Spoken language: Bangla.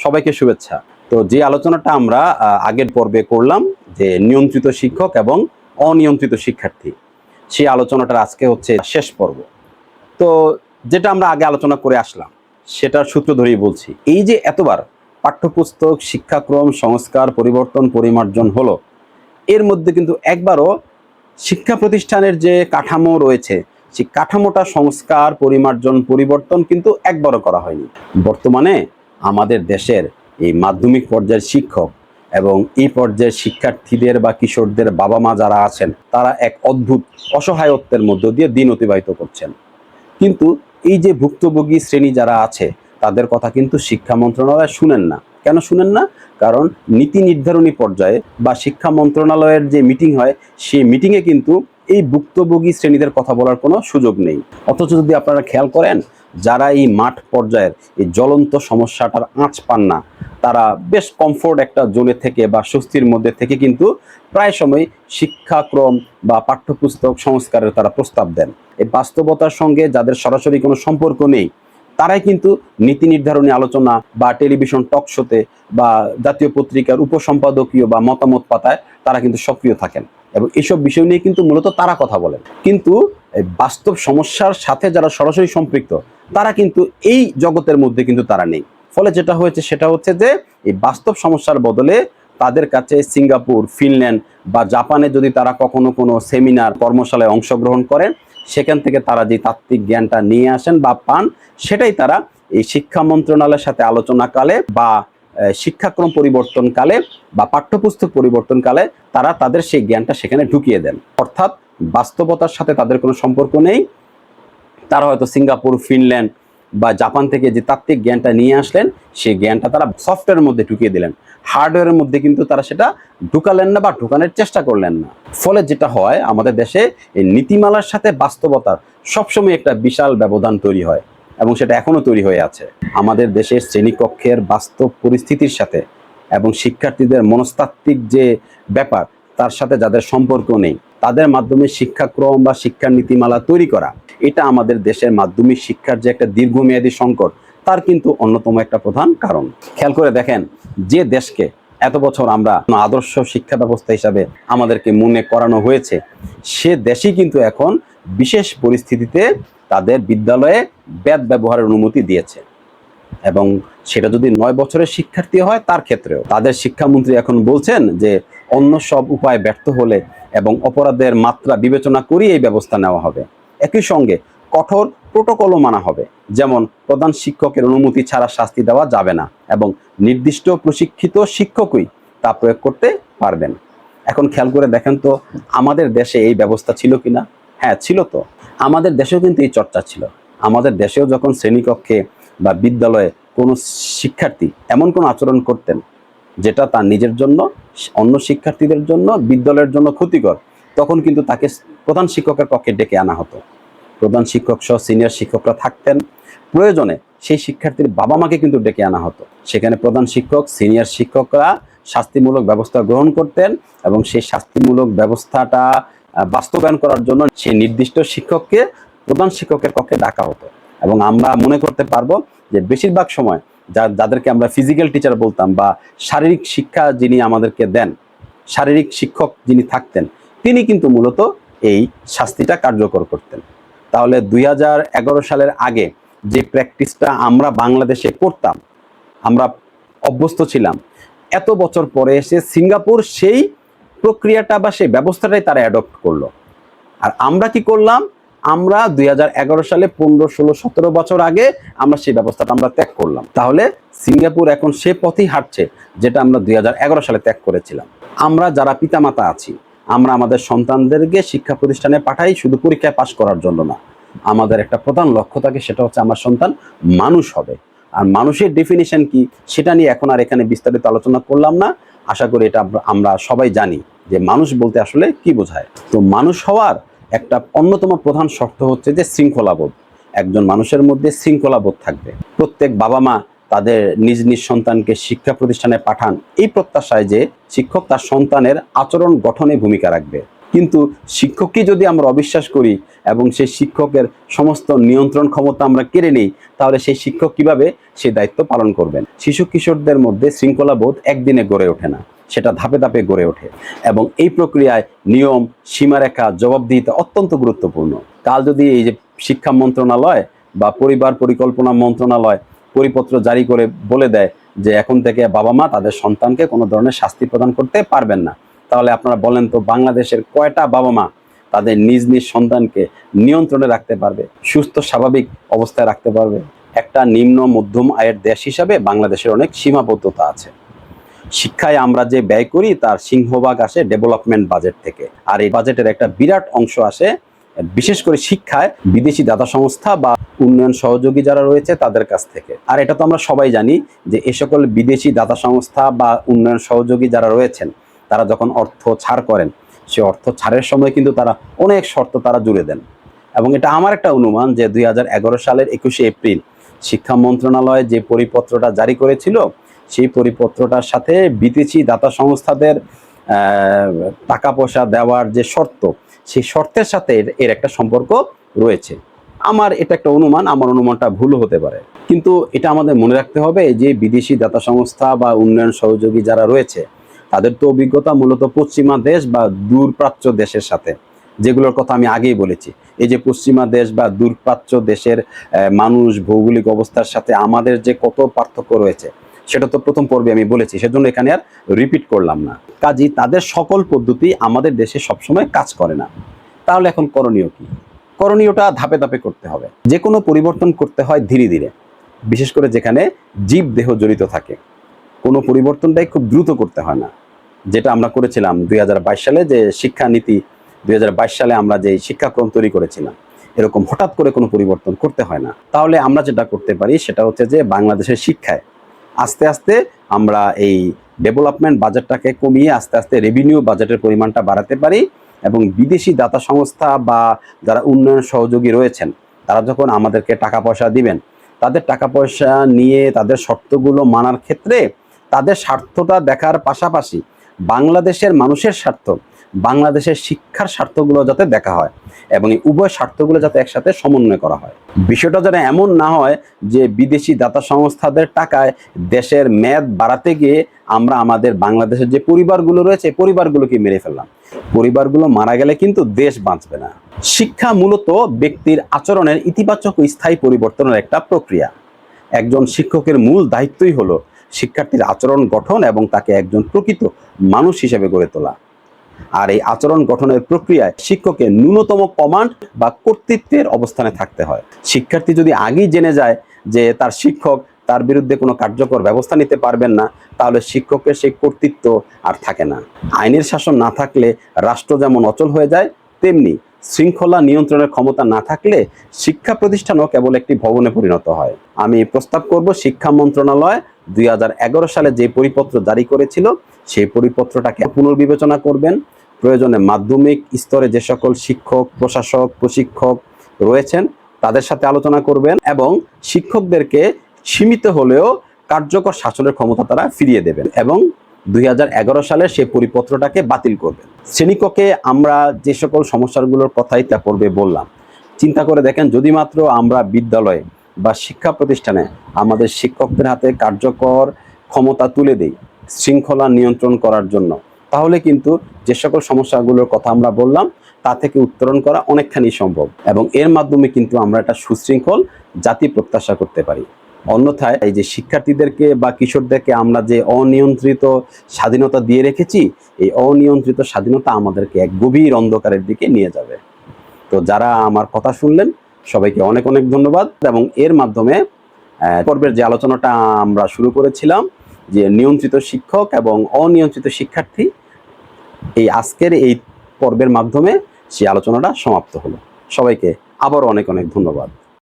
সবাইকে শুভেচ্ছা। তো যে আলোচনাটা আমরা আগের পর্বে করলাম যে নিয়ন্ত্রিত শিক্ষক এবং অনিয়ন্ত্রিত শিক্ষার্থী, সেই আলোচনাটার আজকে হচ্ছে শেষ পর্ব। তো যেটা আমরা আগে আলোচনা করে আসলাম সেটার সূত্র ধরেই বলছি, এই যে এতবার পাঠ্যপুস্তক, শিক্ষাক্রম সংস্কার, পরিবর্তন, পরিমার্জন হলো, এর মধ্যে কিন্তু একবারও শিক্ষা প্রতিষ্ঠানের যে কাঠামো রয়েছে সেই কাঠামোটা সংস্কার, পরিমার্জন, পরিবর্তন কিন্তু একবারও করা হয়নি। বর্তমানে আমাদের দেশের এই মাধ্যমিক পর্যায়ের শিক্ষক এবং এই পর্যায়ের শিক্ষার্থীদের বা কিশোরদের বাবা মা যারা আছেন, তারা এক অদ্ভুত অসহায়ত্বের মধ্য দিয়ে দিন অতিবাহিত করছেন। কিন্তু এই যে ভুক্তভোগী শ্রেণী যারা আছে তাদের কথা কিন্তু শিক্ষা মন্ত্রণালয় শুনেন না। কেন শুনেন না? কারণ নীতি নির্ধারণী পর্যায়ে বা শিক্ষা মন্ত্রণালয়ের যে মিটিং হয়, সেই মিটিংয়ে কিন্তু এই ভুক্তভোগী শ্রেণীদের কথা বলার কোনো সুযোগ নেই। অথচ যদি আপনারা খেয়াল করেন, যারা এই মাঠ পর্যায়ের এই জ্বলন্ত সমস্যাটার আঁচ পান না, তারা বেশ কমফোর্ট একটা জোনে থেকে বা স্বস্তির মধ্যে থেকে কিন্তু প্রায় সময় শিক্ষাক্রম বা পাঠ্যপুস্তক সংস্কারের তারা প্রস্তাব দেন। এই বাস্তবতার সঙ্গে যাদের সরাসরি কোনো সম্পর্ক নেই, তারাই কিন্তু নীতি নির্ধারণী আলোচনা বা টেলিভিশন টক শোতে বা জাতীয় পত্রিকার উপসম্পাদকীয় বা মতামত পাতায় তারা কিন্তু সক্রিয় থাকেন এবং এইসব বিষয় নিয়ে কিন্তু মূলত তারা কথা বলেন। কিন্তু বাস্তব সমস্যার সাথে যারা সরাসরি সম্পৃক্ত, তারা কিন্তু এই জগতের মধ্যে কিন্তু তারা নেই। ফলে যেটা হয়েছে সেটা হচ্ছে যে এই বাস্তব সমস্যার বদলে তাদের কাছে সিঙ্গাপুর, ফিনল্যান্ড বা জাপানে যদি তারা কখনো কোনো সেমিনার, কর্মশালায় অংশগ্রহণ করেন, সেখান থেকে তারা যে তাত্ত্বিক জ্ঞানটা নিয়ে আসেন বা পান, সেটাই তারা এই শিক্ষা মন্ত্রণালয়ের সাথে আলোচনাকালে বা শিক্ষাক্রম পরিবর্তনকালে বা পাঠ্যপুস্তক পরিবর্তনকালে তারা তাদের সেই জ্ঞানটা সেখানে ঢুকিয়ে দেন। অর্থাৎ বাস্তবতার সাথে তাদের কোনো সম্পর্ক নেই। তারা হয়তো সিঙ্গাপুর, ফিনল্যান্ড বা জাপান থেকে যে তাত্ত্বিক জ্ঞানটা নিয়ে আসলেন, সেই জ্ঞানটা তারা সফটওয়্যারের মধ্যে ঢুকিয়ে দিলেন, হার্ডওয়্যারের মধ্যে কিন্তু তারা সেটা ঢুকালেন না বা ঢুকানোর চেষ্টা করলেন না। ফলে যেটা হয়, আমাদের দেশে এই নীতিমালার সাথে বাস্তবতার সবসময় একটা বিশাল ব্যবধান তৈরি হয় এবং সেটা এখনো তৈরি হয়ে আছে। আমাদের দেশের শ্রেণীকক্ষের বাস্তব পরিস্থিতির সাথে এবং শিক্ষার্থীদের মনস্তাত্ত্বিক যে ব্যাপার, তার সাথে যাদের সম্পর্ক নেই, তাদের মাধ্যমে শিক্ষাক্রম বা শিক্ষা নীতিমালা তৈরি করা, এটা আমাদের দেশের মাধ্যমিক শিক্ষার যে একটা দীর্ঘমেয়াদী সংকট, তার কিন্তু অন্যতম একটা প্রধান কারণ। খেয়াল করে দেখেন, যে দেশকে এত বছর আমরা আদর্শ শিক্ষা ব্যবস্থা হিসাবে আমাদেরকে মনে করানো হয়েছে, সে দেশই কিন্তু এখন বিশেষ পরিস্থিতিতে তাদের বিদ্যালয়ে বেদ ব্যবহারের অনুমতি দিয়েছে। এবং সেটা যদি 9 বছরের শিক্ষার্থী হয়, তার ক্ষেত্রেও তাদের শিক্ষামন্ত্রী এখন বলছেন যে অন্য সব উপায় ব্যর্থ হলে এবং অপরাধের মাত্রা বিবেচনা করে এই ব্যবস্থা নেওয়া হবে। একই সঙ্গে কঠোর প্রোটোকলও মানা হবে, যেমন প্রধান শিক্ষকের অনুমতি ছাড়া শাস্তি দেওয়া যাবে না এবং নির্দিষ্ট প্রশিক্ষিত শিক্ষকই তা প্রয়োগ করতে পারবেন। এখন খেয়াল করে দেখেন তো, আমাদের দেশে এই ব্যবস্থা ছিল কিনা? হ্যাঁ, ছিল তো। আমাদের দেশেও কিন্তু এই চর্চা ছিল। আমাদের দেশেও যখন শ্রেণীকক্ষে বা বিদ্যালয়ে কোনো শিক্ষার্থী এমন কোনো আচরণ করতেন যেটা তার নিজের জন্য, অন্য শিক্ষার্থীদের জন্য, বিদ্যালয়ের জন্য ক্ষতিকর, তখন কিন্তু তাকে প্রধান শিক্ষকের কক্ষে ডেকে আনা হতো। প্রধান শিক্ষক সহ সিনিয়র শিক্ষকরা থাকতেন। প্রয়োজনে সেই শিক্ষার্থীর বাবা মাকে কিন্তু ডেকে আনা হতো। সেখানে প্রধান শিক্ষক, সিনিয়র শিক্ষকরা শাস্তিমূলক ব্যবস্থা গ্রহণ করতেন এবং সেই শাস্তিমূলক ব্যবস্থাটা বাস্তবায়ন করার জন্য সেই নির্দিষ্ট শিক্ষককে প্রধান শিক্ষকের কক্ষে ডাকা হতো। এবং আমরা মনে করতে পারবো যে বেশিরভাগ সময় যাদেরকে আমরা ফিজিক্যাল টিচার বলতাম বা শারীরিক শিক্ষা যিনি আমাদেরকে দেন, শারীরিক শিক্ষক যিনি থাকতেন, তিনি কিন্তু মূলত এই শাস্তিটা কার্যকর করতেন। তাহলে 2011 সালের আগে যে প্র্যাকটিসটা আমরা বাংলাদেশে করতাম, আমরা অভ্যস্ত ছিলাম, এত বছর পরে এসে সিঙ্গাপুর সেই প্রক্রিয়াটা বা সেই ব্যবস্থাটাই তারা অ্যাডপ্ট করলো। আর আমরা কি করলাম? আমরা 2011 সালে 15, 16, 17 বছর আগে আমরা সেই ব্যবস্থাটা আমরা ত্যাগ করলাম। তাহলে সিঙ্গাপুর এখন সে পথেই হাঁটছে যেটা আমরা 2011 সালে ত্যাগ করেছিলাম। আমরা যারা পিতামাতা আছি, আমরা আমাদের সন্তানদেরকে শিক্ষা প্রতিষ্ঠানে পাঠাই শুধু পরীক্ষায় পাশ করার জন্য না। আমাদের একটা প্রধান লক্ষ্য থাকে, সেটা হচ্ছে আমার সন্তান মানুষ হবে। আর মানুষের ডেফিনিশন কি, সেটা নিয়ে এখন আর এখানে বিস্তারিত আলোচনা করলাম না। আশা করি এটা আমরা সবাই জানি যে মানুষ বলতে আসলে কি বোঝায়। তো মানুষ হওয়ার একটা অন্যতম প্রধান শর্ত হচ্ছে যে শৃঙ্খলাবোধ। একজন মানুষের মধ্যে শৃঙ্খলাবোধ থাকবে। প্রত্যেক বাবা মা তাদের নিজ নিজ সন্তানকে শিক্ষা প্রতিষ্ঠানে পাঠান এই প্রত্যাশায় যে শিক্ষক তার সন্তানের আচরণ গঠনে ভূমিকা রাখবে। কিন্তু শিক্ষককে যদি আমরা অবিশ্বাস করি এবং সেই শিক্ষকের সমস্ত নিয়ন্ত্রণ ক্ষমতা আমরা কেড়ে নিই, তাহলে সেই শিক্ষক কিভাবে সেই দায়িত্ব পালন করবেন? শিশু কিশোরদের মধ্যে শৃঙ্খলাবোধ একদিনে গড়ে ওঠে না, সেটা ধাপে ধাপে গড়ে ওঠে। এবং এই প্রক্রিয়ায় নিয়ম, সীমারেখা, জবাবদিহিতা অত্যন্ত গুরুত্বপূর্ণ। কাল যদি এই যে শিক্ষা মন্ত্রণালয় বা পরিবার পরিকল্পনা মন্ত্রণালয় পরিপত্র জারি করে বলে দেয় যে এখন থেকে বাবা মা তাদের সন্তানকে কোনো ধরনের শাস্তি প্রদান করতে পারবেন না, তাহলে আপনারা বলেন তো বাংলাদেশের কয়টা বাবা মা তাদের নিজ নিজ সন্তানকে নিয়ন্ত্রণে রাখতে পারবে, সুস্থ স্বাভাবিক অবস্থায় রাখতে পারবে? একটা নিম্ন মধ্যম আয়ের দেশ হিসাবে বাংলাদেশের অনেক সীমাবদ্ধতা আছে। শিক্ষায় আমরা যে ব্যয় করি তার সিংহভাগ আসে ডেভেলপমেন্ট বাজেট থেকে, আর এই বাজেটের একটা বিরাট অংশ আসে বিশেষ করে শিক্ষায় বিদেশি দাতা সংস্থা বা উন্নয়ন সহযোগী যারা রয়েছে তাদের কাছ থেকে। আর এটা তো আমরা সবাই জানি যে এ সকল বিদেশি দাতা সংস্থা বা উন্নয়ন সহযোগী যারা রয়েছেন তারা যখন অর্থ ছাড় করেন, সে অর্থ ছাড়ের সময় কিন্তু তারা অনেক শর্ত তারা জুড়ে দেন। এবং এটা আমার একটা অনুমান যে 2011 সালের 21শে এপ্রিল শিক্ষা মন্ত্রণালয় যে পরিপত্রটা জারি করেছিল, সেই পরিপত্রটার সাথে বিদেশি দাতা সংস্থাদের টাকা পয়সা দেওয়ার যে শর্ত, সেই শর্তের সাথে এর একটা সম্পর্ক রয়েছে। আমার এটা একটা অনুমান, আমার অনুমানটা ভুলও হতে পারে। কিন্তু এটা আমাদের মনে রাখতে হবে যে বিদেশি দাতা সংস্থা বা উন্নয়ন সহযোগী যারা রয়েছে তাদের তো অভিজ্ঞতা মূলত পশ্চিমা দেশ বা দূরপ্রাচ্য দেশের সাথে, যেগুলোর কথা আমি আগেই বলেছি। এই যে পশ্চিমা দেশ বা দূরপ্রাচ্য দেশের মানুষ, ভৌগোলিক অবস্থার সাথে আমাদের যে কত পার্থক্য রয়েছে সেটা তো প্রথম পর্বে আমি বলেছি, সেজন্য এখানে আর রিপিট করলাম না। কাজেই তাদের সকল পদ্ধতি আমাদের দেশে সবসময় কাজ করে না। তাহলে এখন করণীয় কি? করণীয়টা ধাপে ধাপে করতে হবে। যে কোনো পরিবর্তন করতে হয় ধীরে ধীরে, বিশেষ করে যেখানে জীব দেহ জড়িত থাকে। কোনো পরিবর্তনটাই খুব দ্রুত করতে হয় না, যেটা আমরা করেছিলাম 2022 সালে যে শিক্ষানীতি, 2022 সালে আমরা যে শিক্ষাক্রম তৈরি করেছিলাম, এরকম হঠাৎ করে কোনো পরিবর্তন করতে হয় না। তাহলে আমরা যেটা করতে পারি সেটা হচ্ছে যে বাংলাদেশের শিক্ষায় আস্তে আস্তে আমরা এই ডেভেলপমেন্ট বাজেটটাকে কমিয়ে আস্তে আস্তে রেভিনিউ বাজেটের পরিমাণটা বাড়াতে পারি। এবং বিদেশি দাতা সংস্থা বা যারা উন্নয়ন সহযোগী রয়েছেন তারা যখন আমাদেরকে টাকা পয়সা দিবেন, তাদের টাকা পয়সা নিয়ে তাদের শর্তগুলো মানার ক্ষেত্রে তাদের স্বার্থটা দেখার পাশাপাশি বাংলাদেশের মানুষের স্বার্থ, বাংলাদেশের শিক্ষার স্বার্থগুলো যাতে দেখা হয় এবং এই উভয় স্বার্থগুলো যাতে একসাথে সমন্বয় করা হয়। বিষয়টা যেন এমন না হয় যে বিদেশি দাতা সংস্থাদের টাকায় দেশের মেয়াদ বাড়াতে গিয়ে আমরা আমাদের বাংলাদেশের যে পরিবারগুলো রয়েছে পরিবারগুলোকে মেরে ফেললাম। পরিবারগুলো মারা গেলে কিন্তু দেশ বাঁচবে না। শিক্ষা মূলত ব্যক্তির আচরণের ইতিবাচক ও স্থায়ী পরিবর্তনের একটা প্রক্রিয়া। একজন শিক্ষকের মূল দায়িত্বই হলো শিক্ষার্থীর আচরণ গঠন এবং তাকে একজন প্রকৃত মানুষ হিসেবে গড়ে তোলা। আর এই আচরণ গঠনের প্রক্রিয়ায় শিক্ষকের ন্যূনতম কমান্ড বা কর্তৃত্বের অবস্থানে থাকতে হয়। শিক্ষার্থী যদি আগেই জেনে যায় যে তার শিক্ষক তার বিরুদ্ধে কোনো কার্যকর ব্যবস্থা নিতে পারবেন না, তাহলে শিক্ষকের সেই কর্তৃত্ব আর থাকে না। আইনের শাসন না থাকলে রাষ্ট্র যেমন অচল হয়ে যায়, তেমনি শৃঙ্খলা নিয়ন্ত্রণের ক্ষমতা না থাকলে শিক্ষা প্রতিষ্ঠানও কেবল একটি ভবনে পরিণত হয়। আমি প্রস্তাব করব শিক্ষা মন্ত্রণালয় 2011 সালে যে পরিপত্র জারি করেছিল সেই পরিপত্রটাকে পুনর্বিবেচনা করবেন। প্রয়োজনে মাধ্যমিক স্তরে যে সকল শিক্ষক, প্রশাসক, প্রশিক্ষক রয়েছেন তাদের সাথে আলোচনা করবেন এবং শিক্ষকদেরকে সীমিত হলেও কার্যকর শাসনের ক্ষমতা তারা ফিরিয়ে দেবেন এবং 2011 সালে সেই পরিপত্রটাকে বাতিল করবেন। শ্রেণীকক্ষে আমরা যে সকল সমস্যাগুলোর কথাই তা করবে বললাম, চিন্তা করে দেখেন যদি মাত্র আমরা বিদ্যালয়ে বা শিক্ষা প্রতিষ্ঠানে আমাদের শিক্ষকদের হাতে কার্যকর ক্ষমতা তুলে দিই শৃঙ্খলা নিয়ন্ত্রণ করার জন্য, তাহলে কিন্তু যে সকল সমস্যাগুলোর কথা আমরা বললাম তা থেকে উত্তরণ করা অনেকখানি সম্ভব এবং এর মাধ্যমে কিন্তু আমরা একটা সুশৃঙ্খল জাতি প্রত্যাশা করতে পারি। অন্যথায় এই যে শিক্ষার্থীদেরকে বা কিশোরদেরকে আমরা যে অনিয়ন্ত্রিত স্বাধীনতা দিয়ে রেখেছি, এই অনিয়ন্ত্রিত স্বাধীনতা আমাদেরকে এক গভীর অন্ধকারের দিকে নিয়ে যাবে। তো যারা আমার কথা শুনলেন সবাইকে অনেক অনেক ধন্যবাদ। এবং এর মাধ্যমে পর্বের যে আলোচনাটা আমরা শুরু করেছিলাম যে নিয়ন্ত্রিত শিক্ষক এবং অনিয়ন্ত্রিত শিক্ষার্থী, এই আজকের এই পর্বের মাধ্যমে সেই আলোচনাটা সমাপ্ত হলো। সবাইকে আবারও অনেক অনেক ধন্যবাদ।